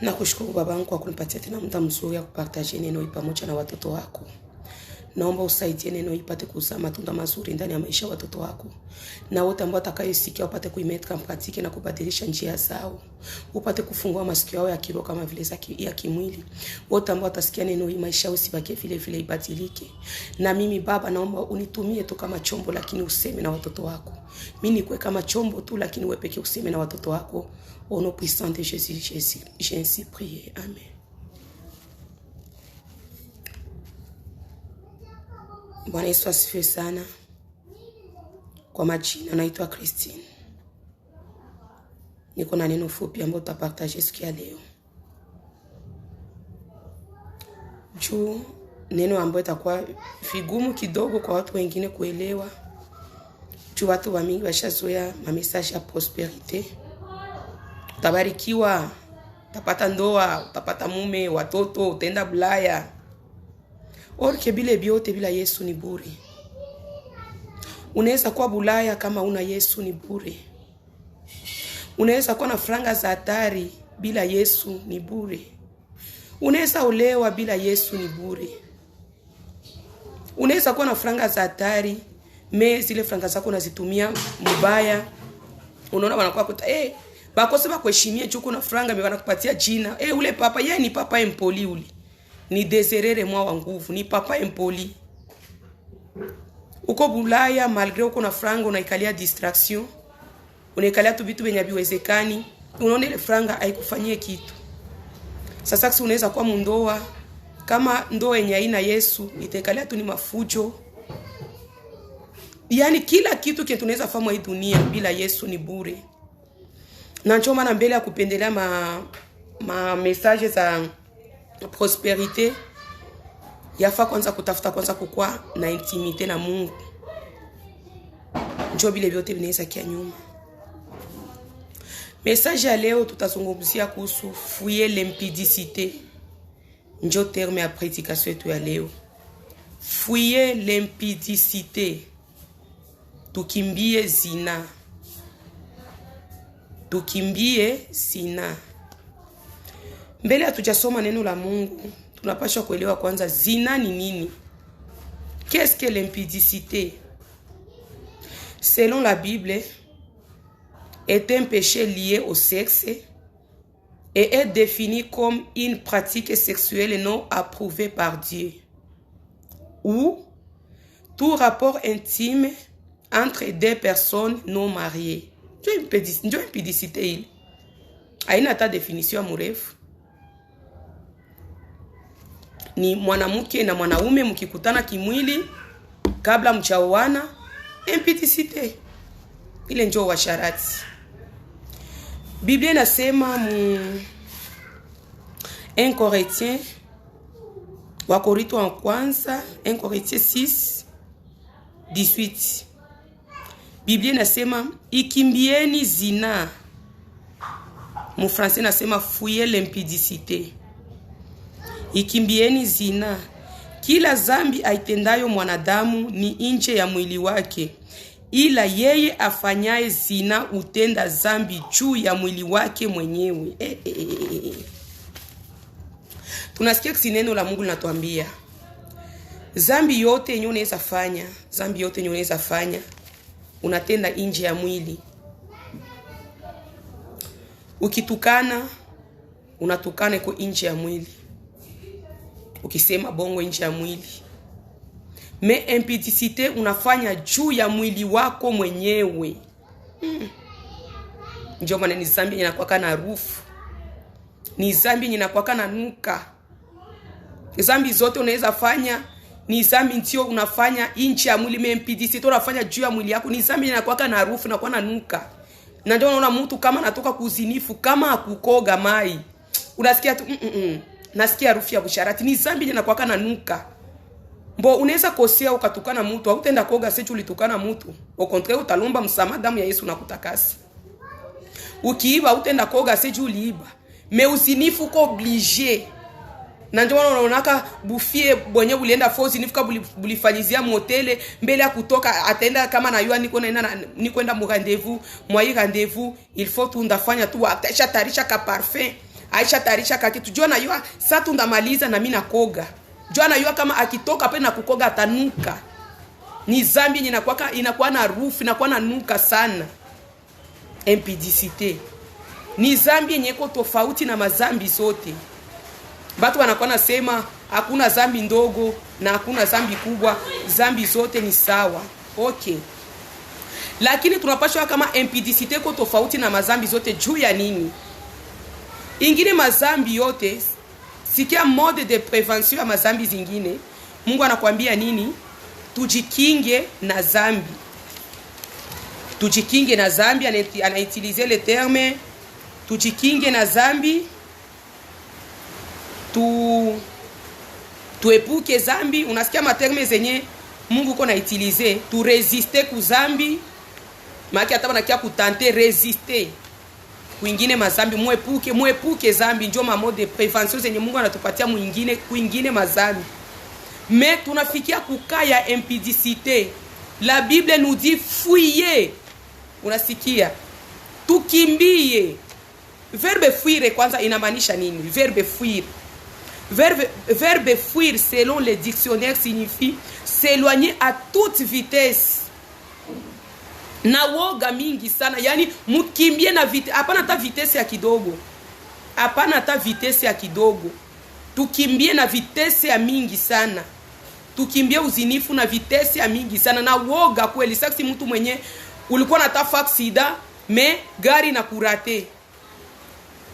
Nakushukuru babangu kwa kunipatia tena muda mzuri ya kupartaje neno hili pamoja na watoto wako. Naomba usaidie neno hili ipate kuzaa matunda mazuri ndani ya maisha ya watoto wako. Na wote ambao watakayesikia upate kuimetra praktiki na kubadilisha njia zao. Upate kufungua masikio yao ya kiroho kama vile ya kimwili. Wote ambao watasikia neno hili maisha yao usibaki vile vile ibadilike. Na mimi Baba naomba unitumie tu kama chombo lakini useme na watoto wako. Mimi nikuwe kama chombo tu lakini wewe pekee useme na watoto wako. Au nom puissant de Jésus, j'ai ainsi prié. Amen. Bwana Yesu asifiwe sana. Kwa majina naitwa Christine. Niko na neno fupi ambalo tutapartaje siku ya leo. Juu neno ambalo itakuwa vigumu kidogo kwa watu wengine kuelewa. Juu watu wa mingi washazoea message ya prosperity. Utabarikiwa, utapata ndoa, utapata mume, watoto, utaenda Bulaya. Orke bile biote bila Yesu ni bure. Unaweza kuwa Bulaya kama una Yesu ni bure. Unaweza kuwa na franga za hatari bila Yesu ni bure. Unaweza olewa bila Yesu ni bure. Unaweza kuwa na franga za hatari, zile franga zako unazitumia mbaya. Unaona wanakuwa kuta bakose bakuheshimia juu kuna franga mbona kupatia jina. Ule papa yeye ni papa empoli ule. Ni Desirere mwa wa nguvu, ni papa empoli. Uko Bulaya malgré uko na franga unaikalia distraction. Unaikalia tu vitu venye haviwezekani. Unaona ile franga haikufanyie kitu. Sasa unaweza kuwa mundoa kama ndoa yenye haina Yesu, itaikalia tu ni mafujo. Yaani kila kitu kile tunaweza fanya hii dunia bila Yesu ni bure. Na ndio maana mbele ya kupendelea messages za prosperity yafaa kwanza kutafuta kwanza kukua na intimite na Mungu. Ndio bile vyote vinaweza kia nyuma. Message ya leo tutazungumzia kuhusu fuyer l'impudicité. Ndio terme ya prédication yetu ya leo. Fuyer l'impudicité. Tukimbie zina. Tukimbie zina. Mbele hatujasoma neno la Mungu, tunapaswa kuelewa kwanza zina ni nini. Qu'est-ce que l'impudicité? Selon la Bible, est un péché lié au sexe et est défini comme une pratique sexuelle non approuvée par Dieu. Ou tout rapport intime entre deux personnes non mariées. Ndio impudicité ile. Haina hata definition mrefu. Ni mwanamke na mwanaume mkikutana kimwili kabla mchaoana, impudicité. Ile ndio washarati. Biblia inasema 1 Corinthiens wa Korinto wa kwanza 1 Corinthiens 6:18. Biblia inasema ikimbieni zina. Mu français nasema fuyez l'impudicité. Ikimbieni zina. Kila zambi aitendayo mwanadamu ni nje ya mwili wake, ila yeye afanyaye zina utenda zambi juu ya mwili wake mwenyewe. Tunasikia neno la Mungu linatuambia zambi yote yenye unaweza fanya, unatenda nje ya mwili. Ukitukana, unatukana kwa nje ya mwili. Ukisema bongo nje ya mwili. Mais impudicité unafanya juu ya mwili wako mwenyewe. Ndio maana ni zambi inakuwa na harufu. Ni zambi inakuwa na nuka. Zambi zote unaweza fanya ni zambi ndio unafanya nje ya mwili. Mais impudicité unafanya juu ya mwili yako ni zambi inakuwa na harufu na kuwa na nuka. Na ndio unaona mtu kama anatoka kuzinifu kama akukoga mai. Unasikia tu nasikia harufu ya busharati. Ni zambi inakuwa na nuka. Mbo unaweza kosea ukatukana mtu, hautaenda koga sechu ulitukana mtu. Au contraire utalomba msamaha, damu ya Yesu nakutakasa. Ukiiba hautaenda koga sechu uliiba. Mais usinifu ko obligé. Na ndio unaonaka bufie bonye ulienda force nifuka bulifanyizia motele mbele ya kutoka atenda kama na yua niko enda mu rendez-vous, moi rendez-vous, il faut tu ndafanya tu atasha tarisha ka parfum. Aisha tarisha kakitu. Jua na yua satu ndamaliza na mimi nakoga. Jua na yua kama akitoka pale na kukoga atanuka. Ni zambi yenye inakuwa na harufu, inakuwa na nuka sana. Impudicité. Ni zambi yenye iko tofauti na mazambi zote. Batu wanakuwa nasema hakuna zambi ndogo na hakuna zambi kubwa, zambi zote ni sawa. Okay. Lakini tunapashwa kama impudicité iko tofauti na mazambi zote juu ya nini? Ingine mazambi yote, sikia mode de prévention ya mazambi zingine, Mungu anakuambia nini? Tujikinge na zambi. Tujikinge na zambi, anautiliser le terme tujikinge na zambi. Tuepuke zambi. Unasikia materme zenye Mungu ko na utiliser, tu résister ku zambi. Maki hata banakia kutante résister kuingine mazambi, muepuke zambi. Ndio mode de prévention zenye Mungu anatupatia kuingine mazambi. Mais tunafikia kukaya impudicité. La Bible nous dit fuyez. Unasikia? Tukimbie. Verbe fuir kwanza inamaanisha nini? Verbe fuir. Verbe fuir selon les dictionnaires signifie s'éloigner à toute vitesse. Na woga mingi sana, yani mukimbie na vitesse, hapana hata vitesse ya kidogo. Hapana hata vitesse ya kidogo. Tukimbie na vitesse ya mingi sana. Tukimbie uzinifu na vitesse ya mingi sana na woga kweli. Sasa mtu mwenye ulikuwa unatafa aksida me gari na kurate.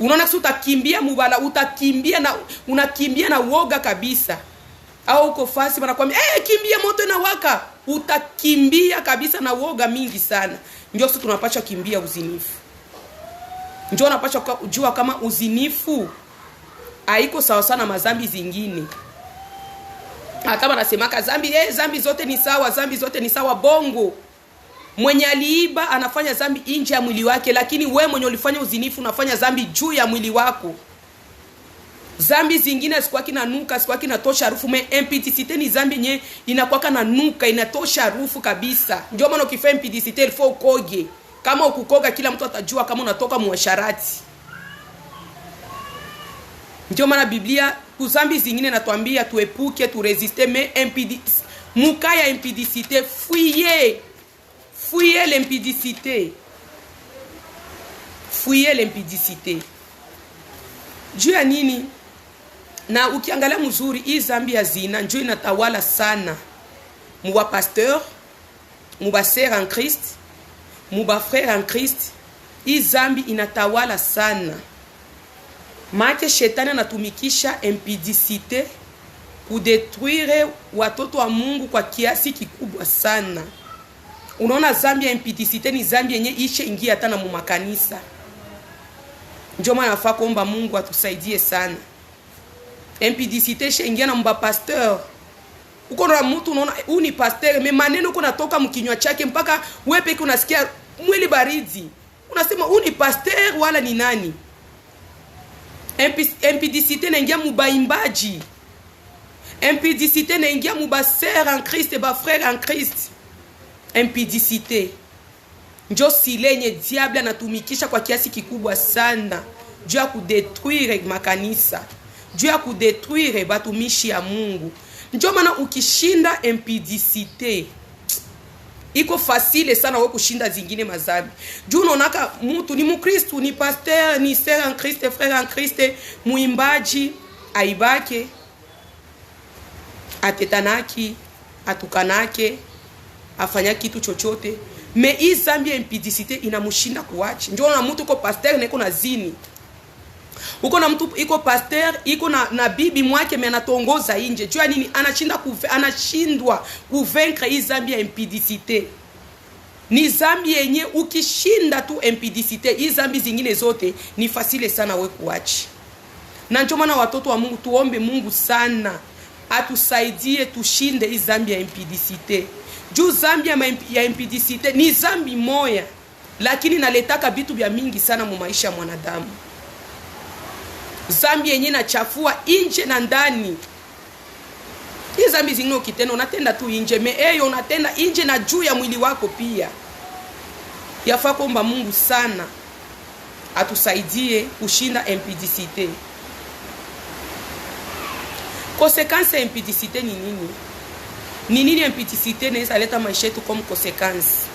Unaona sasa utakimbia mubala, unakimbia na woga kabisa. Au uko fasi wanakuambia kimbia moto na waka, utakimbia kabisa na woga mingi sana. Ndio sasa tunapaswa kimbia uzinifu. Ndio unapaswa kujua kama uzinifu haiko sawa sana mazambi zingine. Kama nasemaka zambi zote ni sawa, zambi zote ni sawa, bongo. Mwenye aliiba anafanya zambi nje ya mwili wake, lakini we mwenye ulifanya uzinifu unafanya zambi juu ya mwili wako. Zambi zingine sikuwa kinanuka, sikuwa kinatosha harufu. Impudicité ni zambi nye inakuwa kana nuka, inatosha harufu kabisa. Ndio maana ukifanya impudicité ilifo ukoge. Kama ukukoga kila mtu atajua kama unatoka muasharati. Ndio maana Biblia kuzambi zingine natuambia tuepuke, tu résister, mais mukaya impudicité, fuyez l'impudicité. Fuyez l'impudicité. Juu ya nini? Na ukiangalia mzuri hii zambi ya zina njoo inatawala sana. Muba pasteur, muba sœur en Christ, muba frère en Christ, hii zambi inatawala sana. Maana shetani anatumikisha impudicité kudetruire watoto wa Mungu kwa kiasi kikubwa sana. Unaona zambi ya impudicité ni zambi yenye ishe ingia hata na mumakanisa. Ndio maana nafaa kuomba Mungu atusaidie sana. Impudicité ishe ingia na mba pasteur. Uko na mtu unaona huyu ni pasteur, mais maneno uko natoka mkinywa chake mpaka wewe peke unasikia mwili baridi. Unasema huyu ni pasteur wala ni nani? Impudicité n'ingia mubaimbaji. Impudicité n'ingia muba sœur en Christ et ba frère en Christ. Impudicité njo silenye diable anatumikisha kwa kiasi kikubwa sana juu ya kudetruire makanisa, juu ya kudetruire batumishi ya Mungu. Njo maana ukishinda impudicité iko facile sana wewe kushinda zingine mazambi. Juu unaonaka mtu ni mkristo, ni pasteur, ni sœur en Christ, frère en Christ, muimbaji, aibake, atetanaki, atukanake, afanya kitu chochote. Me hii zambi ya impudicité inamushinda kuachi. Ndio na mtu uko pasteur na iko na zini. Uko na mtu iko pasteur, iko na bibi mwake me anatongoza nje. Jua nini? Anashindwa kuvaincre hii zambi ya impudicité. Ni zambi yenye ukishinda tu impudicité, hii zambi zingine zote ni facile sana wewe kuachi. Na ndio maana watoto wa Mungu tuombe Mungu sana atusaidie tushinde hii zambi ya impudicité. Juu zambi ya impudicité ni zambi moya, lakini naletaka vitu vya mingi sana mu maisha ya mwanadamu. Zambi yenye inachafua nje na ndani. Hii zambi zingine ukitenda unatenda tu nje, meeyo unatenda nje na juu ya mwili wako pia. Yafaa kuomba Mungu sana atusaidie kushinda impudicité. Conséquence ya impudicité ni nini? Ni nini impudicité inaweza leta maisha yetu comme conséquence?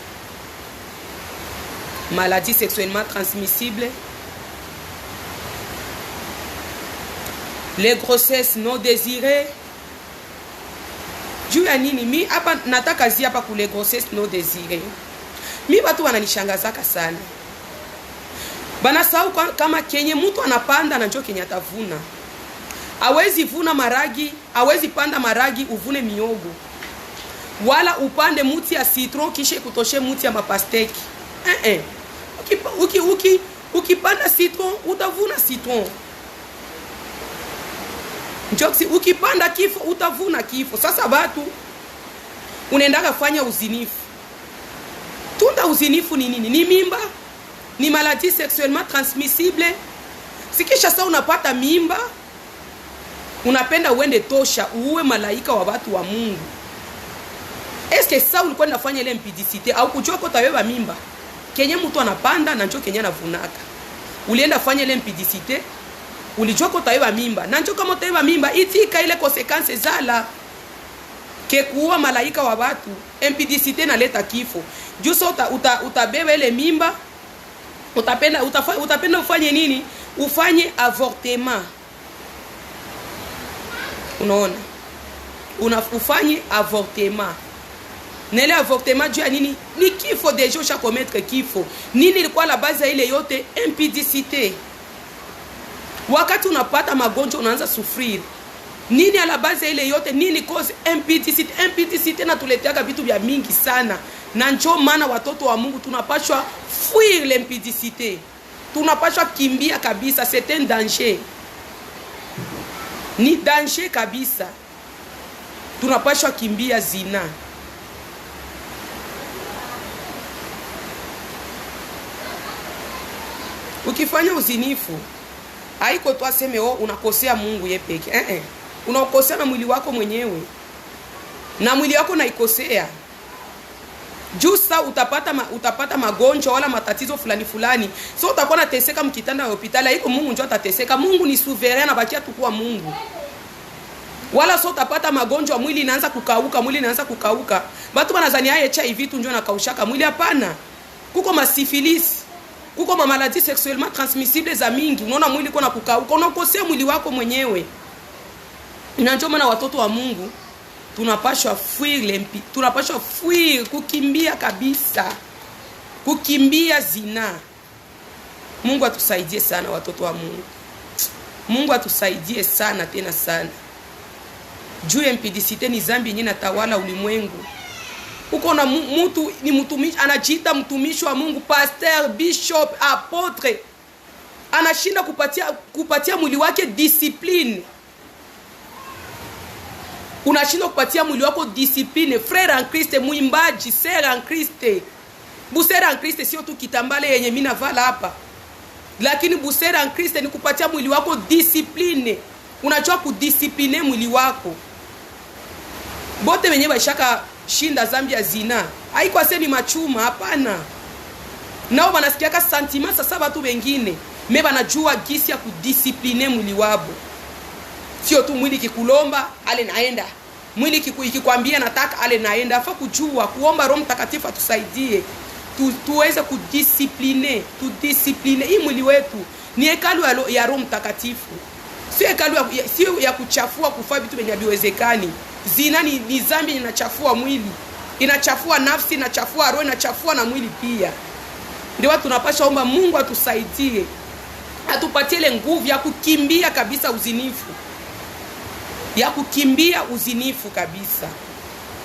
Maladie sexuellement transmissible, les grossesses non désirées. Juu ya nini? Mi hapa nataka zi hapa kule grossesses non désirées. Mi watu wananishangazaka sana. Banasahau kama kenye mtu anapanda na njoo kenye atavuna. Hawezi vuna maragi, hawezi panda maragi uvune miogo. Wala upande muti ya citron kisha kutoshe muti ya mapasteki. Ukipanda citron utavuna citron. Njoksi ukipanda kifo utavuna kifo. Sasa watu unaendaka fanya uzinifu. Tunda uzinifu ni nini? Ni mimba, ni maladie sexuellement transmissible. Sikisha sasa unapata mimba, unapenda uende tosha uwe malaika wa watu wa Mungu. Eske sasa ulikuwa unafanya ile impudicité au kujua kwa tabeba mimba? Kenye mtu anapanda na njoo kenye anavunaka. Ulienda fanya ile impudicité, ulijua kwa tabeba mimba. Na njoo kama tabeba mimba itika ile consequences zala ke kuwa malaika wa watu. Impudicité inaleta kifo. Juu sasa utabeba ile mimba, utapenda ufanye nini? Ufanye avortement. Unaona? Ufanye avortement. Nele avortement juu ya nini? Ni kifo deja usha commettre kifo. Nini ilikuwa la base ya ile yote? Impudicité. Wakati unapata magonjwa unaanza sufrir. Nini ala base ya ile yote? Nini cause? Impudicité. Impudicité natuleteaga vitu vya mingi sana. Na njoo maana watoto wa Mungu tunapashwa fuir l'impudicité. Tunapashwa kimbia kabisa, c'est un danger. Ni danger kabisa. Tunapashwa kimbia zina. Ukifanya uzinifu, haiko tu aseme unakosea Mungu yeye peke. Unakosea na mwili wako mwenyewe. Na mwili wako naikosea. Justa utapata magonjwa wala matatizo fulani. So utakuwa nateseka mkitanda ya hospitali, haiko Mungu njoo atateseka. Mungu ni souverain na bakia tu kuwa Mungu. Wala so utapata magonjwa mwili inaanza kukauka. Watu wanazania HIV tu njoo nakaushaka mwili, hapana. Kuko masifilis, kuko maladie sexuellement transmissible za mingi. Unaona mwili uko na kukauka, unakosea mwili wako mwenyewe. Njoo maana watoto wa Mungu tunapashwa fuir kukimbia kabisa. Kukimbia zina. Mungu atusaidie sana watoto wa Mungu. Mungu atusaidie sana tena sana. Juu ya impudicité ni zambi yenye natawala ulimwengu. Uko na mtu ni mtumishi anajiita mtumishi wa Mungu, pasteur, bishop, apotre. Anashinda kupatia mwili wake discipline. Unashinda kupatia mwili wako discipline. Frère en Christ, muimbaji, sœur en Christ. Busera en Christ sio tu kitambale yenye mimi navala hapa. Lakini busera en Christ ni kupatia mwili wako discipline. Unajua kudiscipline mwili wako. Bote wenyewe baishaka shinda zambi ya zina. Haiko asemi machuma, hapana. Nao wanasikiaka sentiment sasa watu wengine. Me banajua gisi ya kudiscipline mwili wabo. Sio tu mwili kikulomba, ale naenda. Mwili kikwambia nataka, ale naenda. Afa kujua, kuomba Roho Mtakatifu atusaidie. Tuweze kudiscipline, tudiscipline. Hii mwili wetu ni hekalu ya Roho Mtakatifu. Sio ya kuchafua kufanya vitu vyenye haviwezekani. Zina ni zambi inachafua mwili. Inachafua nafsi, inachafua roho, inachafua na mwili pia. Ndio watu tunapaswa omba Mungu atusaidie. Atupatie ile nguvu ya kukimbia kabisa uzinifu. Ya kukimbia uzinifu kabisa.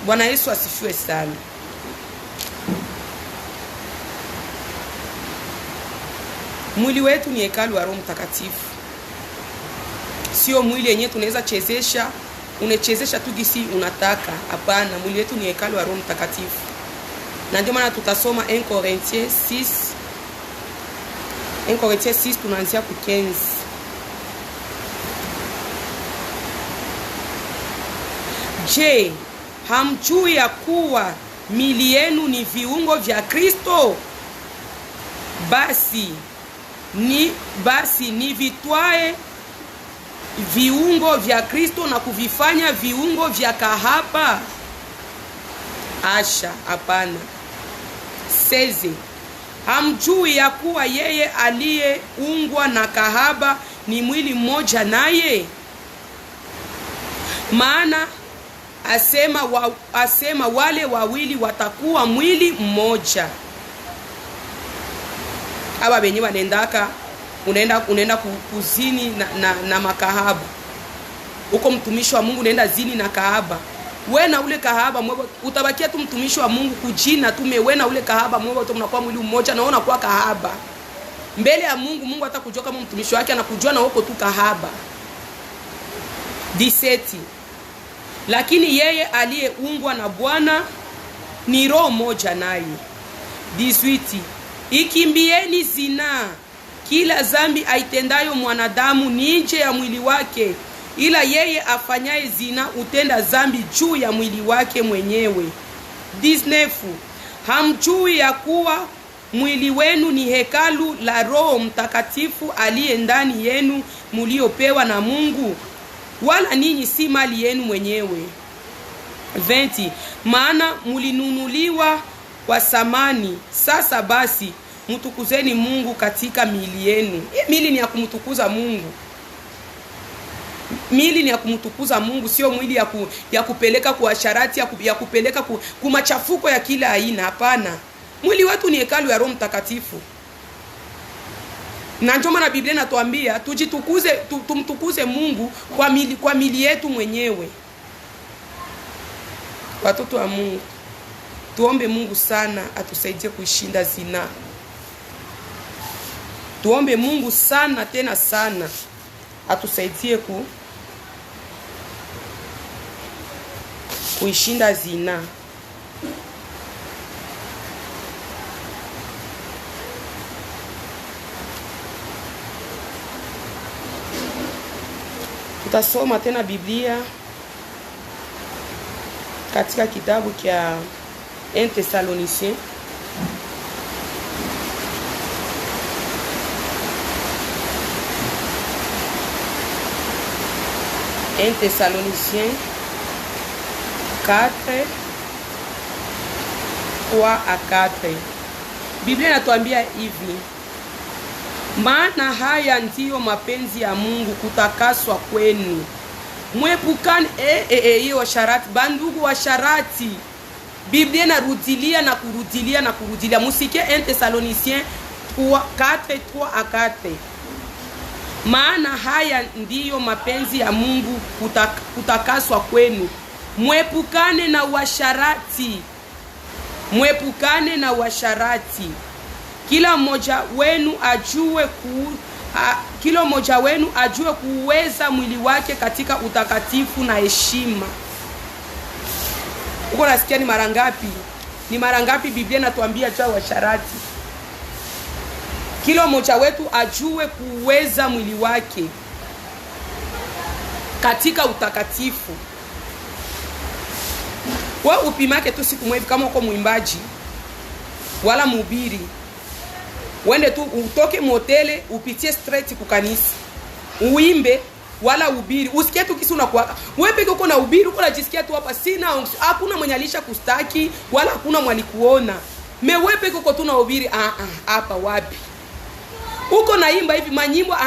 Bwana Yesu asifiwe sana. Mwili wetu ni hekalu ya Roho Mtakatifu. Sio mwili yenyewe tunaweza chezesha, unachezesha tu gisi unataka. Hapana, mwili wetu ni hekalu ya Roho Mtakatifu. Na ndio maana tutasoma 1 Corinthiens 6 tunaanzia ku 15. Je, hamjui ya kuwa miili yenu ni viungo vya Kristo? Basi ni vitwae viungo vya Kristo na kuvifanya viungo vya kahaba? Asha, hapana. 16. Hamjui ya kuwa yeye aliyeungwa na kahaba ni mwili mmoja naye? Maana asema wale wawili watakuwa mwili mmoja. Aba benye wanendaka unaenda kuzini na makahaba. Uko mtumishi wa Mungu unaenda zini na kahaba. We na ule kahaba mwewe utabakia tu mtumishi wa Mungu kujina tu, we na ule kahaba mwewe utakuwa mwili mmoja na unakuwa kahaba. Mbele ya Mungu, Mungu atakujua kama mtumishi wake, anakujua na uko tu kahaba. 17. Lakini yeye aliyeungwa na Bwana ni roho moja naye. 18. Ikimbieni zina. Kila dhambi aitendayo mwanadamu ni nje ya mwili wake, ila yeye afanyaye zina utenda dhambi juu ya mwili wake mwenyewe. 19. Hamjui ya kuwa mwili wenu ni hekalu la Roho Mtakatifu aliye ndani yenu, mliopewa na Mungu, wala ninyi si mali yenu mwenyewe? 20. Maana mlinunuliwa kwa thamani. Sasa basi mtukuzeni Mungu katika miili yenu. Hii miili ni ya kumtukuza Mungu. Miili ni ya kumtukuza Mungu, sio mwili ya kupeleka kwa sharati, ya kupeleka kwa machafuko ya kila aina. Hapana. Mwili wetu ni hekalu ya Roho Mtakatifu. Na ndio maana Biblia inatuambia tujitukuze, tumtukuze Mungu kwa miili yetu mwenyewe. Watoto wa Mungu, tuombe Mungu sana atusaidie kuishinda zina. Tuombe Mungu sana tena sana atusaidie kuishinda zina. Tutasoma tena Biblia katika kitabu cha 1 Thessaloniciens Thessaloniciens 4 3-4. Biblia inatuambia hivi: maana haya ndiyo mapenzi ya Mungu, kutakaswa kwenu. Mwepukane hiyo washarati, bandugu washarati. Biblia inarudilia na kurudilia na kurudilia. Musikie 1 Thessaloniciens 4:3-4. Maana haya ndiyo mapenzi ya Mungu, kutakaswa kwenu. Mwepukane na washarati. Mwepukane na washarati. Kila mmoja wenu ajue kuweza mwili wake katika utakatifu na heshima. Uko nasikia ni mara ngapi? Ni mara ngapi Biblia inatuambia cha washarati? Kila mmoja wetu ajue kuweza mwili wake katika utakatifu. Wewe upimake tu siku moja, kama uko muimbaji wala mhubiri, wende tu utoke motele upitie straight kukanisa uimbe wala ubiri, usikie tu kisi unakuwa wewe peke uko na ubiri, uko unajisikia tu hapa sina, hakuna mwenye alisha kustaki wala hakuna mwalikuona. Wewe peke uko tu na ubiri, hapa wapi? Uko naimba hivi manyimbo,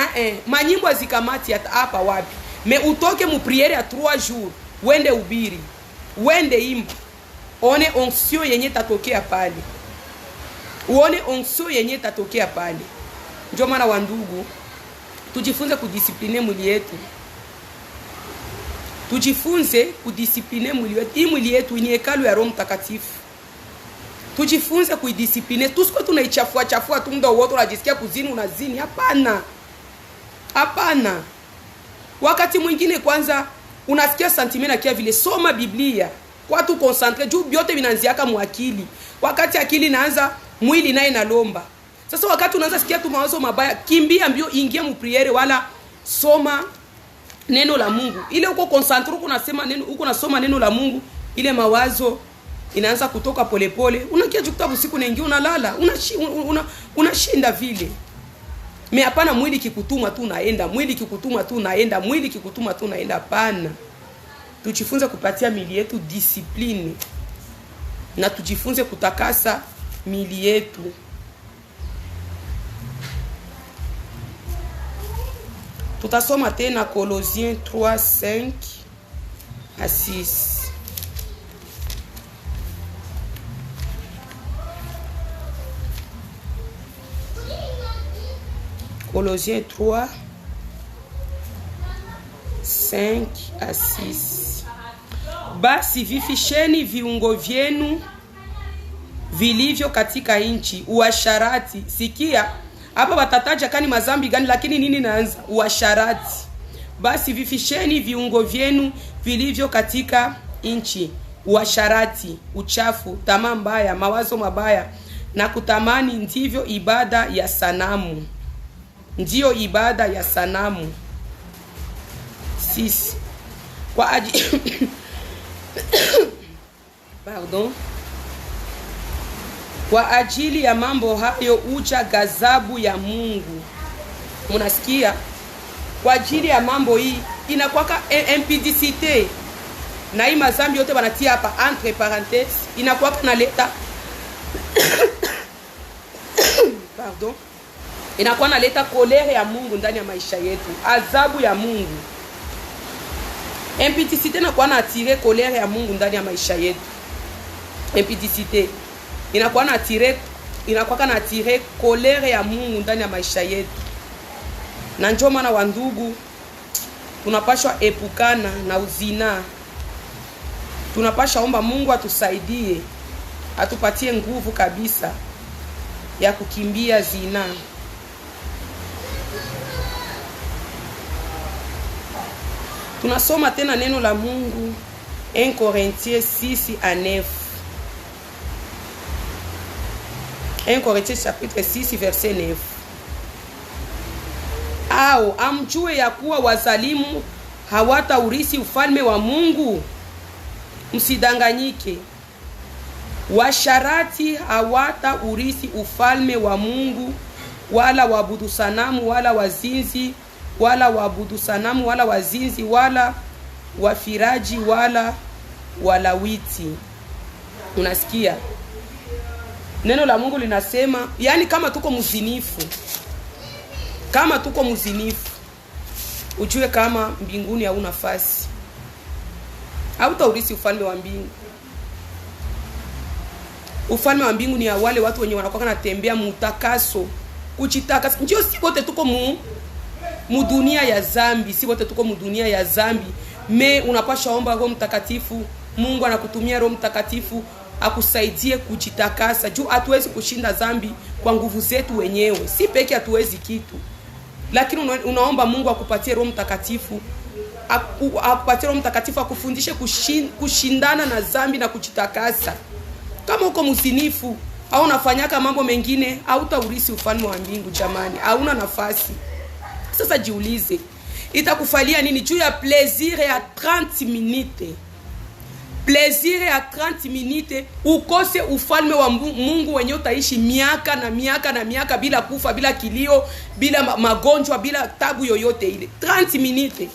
manyimbo azikamati hapa wapi? Utoke mu priere ya 3 jours, wende ubiri, wende imba, one onction yenye tatokea pale. Uone onction yenye tatokea pale. Ndio maana wa ndugu, tujifunze kudisipline mwili yetu. Tujifunze kudisipline mwili wetu. Hii mwili yetu ni hekalu ya Roho Mtakatifu. Tujifunze kuidisipline. Tusiko tunaichafua tu muda wote, unajisikia kuzini unazini. Hapana. Hapana. Wakati mwingine kwanza unasikia sentiment na kia vile, soma Biblia. Kwa tu concentre juu biote vinaanziaka mwakili. Wakati akili inaanza, mwili naye inalomba. Sasa wakati unaanza sikia tu mawazo mabaya, kimbia mbio, ingia mu priere wala soma neno la Mungu. Ile uko concentre, uko unasema neno, uko unasoma neno la Mungu, ile mawazo inaanza kutoka polepole. Unakia kitabu siku nyingine unalala, unashinda vile. Me hapana mwili kikutuma tu naenda, mwili kikutuma tu naenda, mwili kikutuma tu naenda, hapana. Tujifunze kupatia mili yetu discipline na tujifunze kutakasa mili yetu. Tutasoma tena Colossiens 3:5 à 6. Colossiens 3, 5 à 6. Basi vifisheni viungo vyenu vilivyo katika nchi, uasharati. Sikia, hapa watataja kani mazambi gani, lakini nini naanza? Uasharati. Basi vifisheni viungo vyenu vilivyo katika nchi, uasharati, uchafu, tamaa mbaya, mawazo mabaya na kutamani, ndivyo ibada ya sanamu. Ndiyo ibada ya sanamu. 6. Kwa ajili Pardon. Kwa ajili ya mambo hayo ucha ghadhabu ya Mungu. Munasikia? Kwa ajili ya mambo hii inakuwa impudicité. Na hii mazambi yote wanatia hapa entre parenthèses, inakuwa kunaleta Pardon. Inakuwa naleta kolere ya Mungu ndani ya maisha yetu, adhabu ya Mungu. Impudicité inakuwa na attirer kolere ya Mungu ndani ya maisha yetu. Impudicité inakuwa na attirer kolere ya Mungu ndani ya maisha yetu. Na njoo maana wa ndugu, tunapashwa epukana na uzina. Tunapasha omba Mungu atusaidie, atupatie nguvu kabisa ya kukimbia zina. Tunasoma tena neno la Mungu 1 Corinthiens 6 à 9. 1 Corinthiens chapitre 6 verset 9. Au amjue ya kuwa wazalimu hawataurithi ufalme wa Mungu? Msidanganyike. Washarati hawataurithi ufalme wa Mungu, wala waabudu sanamu, wala wazinzi, wala waabudu sanamu, wala wazinzi, wala wafiraji, wala walawiti. Unasikia? Neno la Mungu linasema, yani kama tuko mzinifu, ujue kama mbinguni hauna nafasi. Hautaurithi ufalme wa mbingu. Ufalme wa mbingu ni ya wale watu wenye wanakuwa wanatembea mutakaso, kujitakasa. Ndio si wote tuko mu dunia ya zambi, si wote tuko mu dunia ya zambi. Me unapasha omba Roho Mtakatifu, Mungu anakutumia Roho Mtakatifu akusaidie kujitakasa. Juu hatuwezi kushinda zambi kwa nguvu zetu wenyewe. Si peke hatuwezi kitu. Lakini unaomba Mungu akupatie Roho Mtakatifu, akupatie Roho Mtakatifu akufundishe kushindana na zambi na kujitakasa. Kama uko msinifu au unafanyaka mambo mengine, hautaurithi ufalme wa mbingu jamani. Hauna nafasi. Sasa jiulize, itakufalia nini juu ya plaisir ya 30 minutes? Plaisir ya 30 minutes ukose ufalme wa Mungu wenye utaishi miaka na miaka na miaka bila kufa, bila kilio, bila magonjwa, bila tabu yoyote ile. 30 minutes.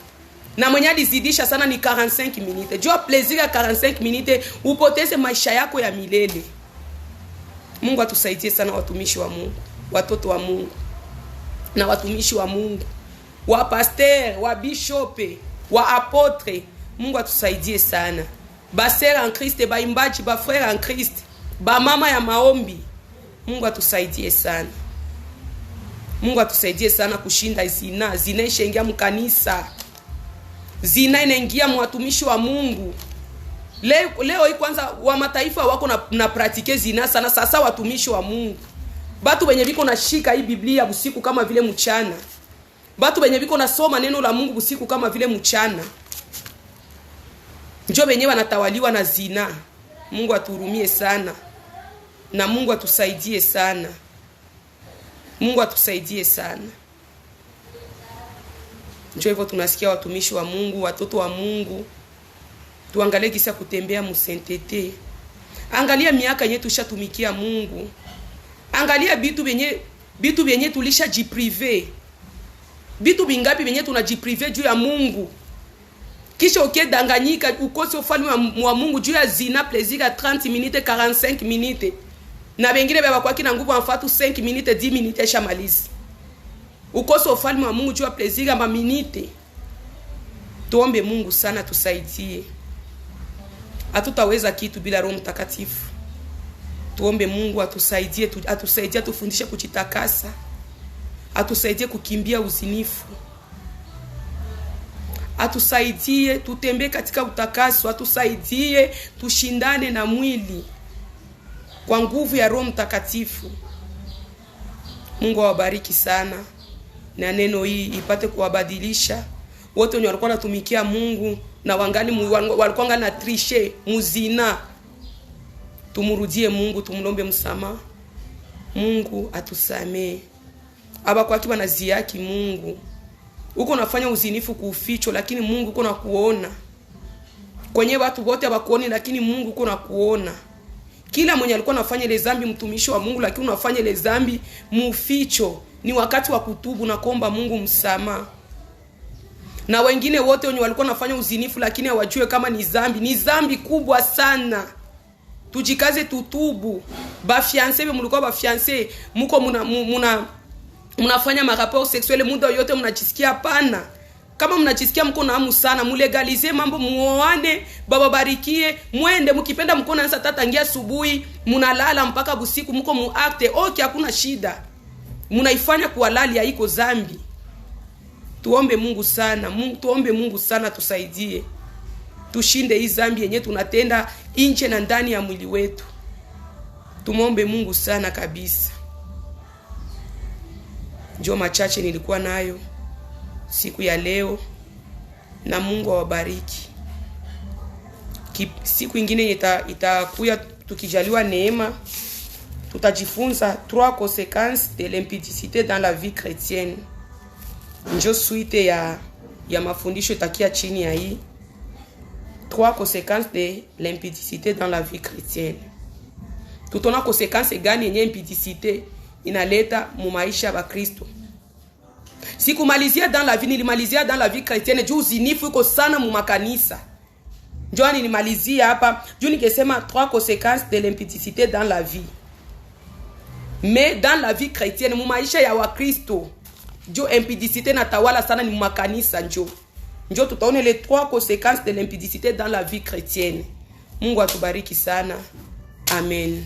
Na mwenye alizidisha sana ni 45 minutes. Jua plaisir ya 45 minutes upoteze maisha yako ya milele. Mungu atusaidie sana watumishi wa Mungu, watoto wa Mungu na watumishi wa Mungu, wa pasteur, wa bishope, wa apotre. Mungu atusaidie sana. Ba sœur en Christ, ba imbaji, ba frère en Christ, ba mama ya maombi. Mungu atusaidie sana. Mungu atusaidie sana kushinda zina. Zina ishaingia mkanisa. Zina inaingia mwatumishi wa Mungu. Leo hii kwanza wa mataifa wako na pratike zina sana. Sasa watumishi wa Mungu, batu wenye biko na shika hii Biblia usiku kama vile mchana, batu wenye biko nasoma neno la Mungu usiku kama vile mchana, njoo wenyewe wanatawaliwa na zina. Mungu atuhurumie sana na Mungu atusaidie sana. Mungu atusaidie sana. Njoo hivyo tunasikia watumishi wa Mungu, watoto wa Mungu, tuangalie kisa kutembea musentete. Angalia miaka yetu tushatumikia Mungu. Angalia bitu benye Bitu vyenye tulisha jiprive. Bitu bingapi vyenye tunajiprive juu ya Mungu. Kisha danganyika ukose ufalme wa Mungu juu ya zina plaisir ya 30 minutes 45 minutes. Na wengine baba kwa kina nguvu amfatu 5 minutes 10 minutes shamalizi. Ukose ufalme wa Mungu juu ya plaisir ya maminite. Tuombe Mungu sana tusaidie. Hatutaweza kitu bila Roho Mtakatifu. Tuombe Mungu atusaidie atufundishe kujitakasa. Atusaidie kukimbia uzinifu. Atusaidie tutembee katika utakaso, atusaidie tushindane na mwili kwa nguvu ya Roho Mtakatifu. Mungu awabariki sana. Na neno hii ipate kuwabadilisha wote wenye walikuwa wanatumikia Mungu na walikuwa na triche muzina. Tumurudie Mungu, tumlombe msamaha. Mungu atusamee. Aba kwa kiba na ziyaki Mungu. Uko unafanya uzinifu kuuficho lakini Mungu uko nakuona. Kwenye watu wote abakuoni lakini Mungu uko nakuona. Kila mwenye alikuwa anafanya ile dhambi mtumishi wa Mungu lakini unafanya ile dhambi muficho, ni wakati wa kutubu na kuomba Mungu msamaha. Na wengine wote wenye walikuwa wanafanya uzinifu lakini hawajue kama ni dhambi kubwa sana. Tujikaze tutubu. Ba fiancé mlikuwa ba fiancé muko mnafanya maraport sexuel muda yote mnajisikia hapana. Kama mnajisikia mko na hamu sana mulegalize mambo, muoane, baba barikie, mwende mkipenda mko na saa tangia asubuhi mnalala mpaka busiku mko muakte okay, hakuna shida. Mnaifanya kuhalali haiko dhambi. Tuombe Mungu sana, tuombe Mungu sana tusaidie. Tushinde hii dhambi yenye tunatenda nje na ndani ya mwili wetu. Tumuombe Mungu sana kabisa. Njoo machache nilikuwa nayo siku ya leo, na Mungu awabariki. Siku nyingine itakuya tukijaliwa neema, tutajifunza 3 conséquences de l'impudicité dans la vie chrétienne. Njoo suite ya mafundisho takia chini ya hii 3 conséquences de l'impudicité dans la vie chrétienne. Tutona conséquences gani yenye impudicité inaleta mu maisha ya Kristo. Sikumalizia dans la vie, nilimalizia dans la vie chrétienne juu uzinifu iko sana mu makanisa. Njoo nilimalizia hapa juu nikisema 3 conséquences de l'impudicité dans la vie. Mais dans la vie chrétienne mu maisha ya Wakristo, jo impudicité na tawala sana ni mu makanisa. Njoo tutaone les 3 conséquences de l'impudicité dans la vie chrétienne. Mungu atubariki sana. Amen.